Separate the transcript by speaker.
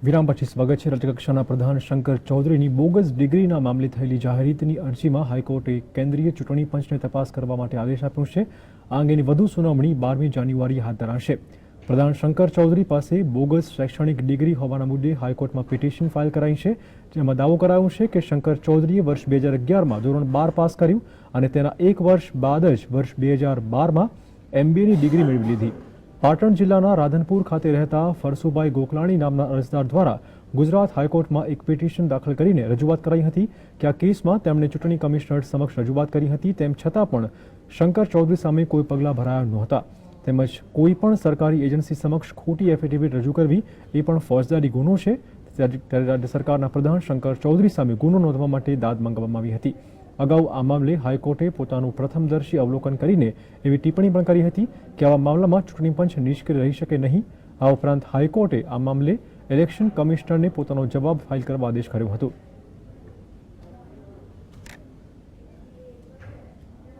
Speaker 1: વિરામ પછી સ્વાગત છે। રાજ્યકક્ષાના પ્રધાન શંકર ચૌધરીની બોગસ ડિગ્રીના મામલે થયેલી જાહેરાતની અરજીમાં હાઈકોર્ટે કેન્દ્રીય ચૂંટણી પંચને તપાસ કરવા માટે આદેશ આપ્યો છે। આ અંગેની વધુ સુનાવણી 12મી જાન્યુઆરીએ હાથ ધરાશે। પ્રધાન શંકર ચૌધરી પાસે બોગસ શૈક્ષણિક ડિગ્રી હોવાના મુદ્દે હાઈકોર્ટમાં પિટિશન ફાઇલ કરાઈ છે, જેમાં દાવો કરાયો છે કે શંકર ચૌધરીએ વર્ષ 2011માં ધોરણ 12 પાસ કર્યું અને તેના એક વર્ષ બાદ જ વર્ષ 2012માં MBAની ડિગ્રી મેળવી લીધી। પાટણ જિલ્લાના રાધનપુર ખાતે રહેતા ફરસુભાઈ ગોકલાણી નામના અરજદાર દ્વારા ગુજરાત હાઈકોર્ટમાં એક પિટિશન દાખલ કરીને રજૂઆત કરાઈ હતી કે આ કેસમાં તેમણે ચૂંટણી કમિશનર સમક્ષ રજૂઆત કરી હતી, તેમ છતાં પણ શંકર ચૌધરી સામે કોઈ પગલાં ભરાયા નહોતા, તેમજ કોઈ પણ સરકારી એજન્સી સમક્ષ ખોટી એફિડેવિટ રજૂ કરવી એ પણ ફોજદારી ગુનો છે। ત્યારે રાજ્ય સરકારના પ્રધાન શંકર ચૌધરી સામે ગુનો નોંધવા માટે દાદ માંગવામાં આવી હતી। અગાઉ આ મામલે હાઈકોર્ટે પોતાનું પ્રથમદર્શી અવલોકન કરીને એવી ટિપ્પણી પણ કરી હતી કે આવા મામલામાં ચૂંટણી પંચ નિષ્ક્રિય રહી શકે નહીં। આ ઉપરાંત હાઈકોર્ટે આ મામલે ઇલેક્શન કમિશનરને પોતાનો જવાબ ફાઇલ કરવા આદેશ કર્યો હતો।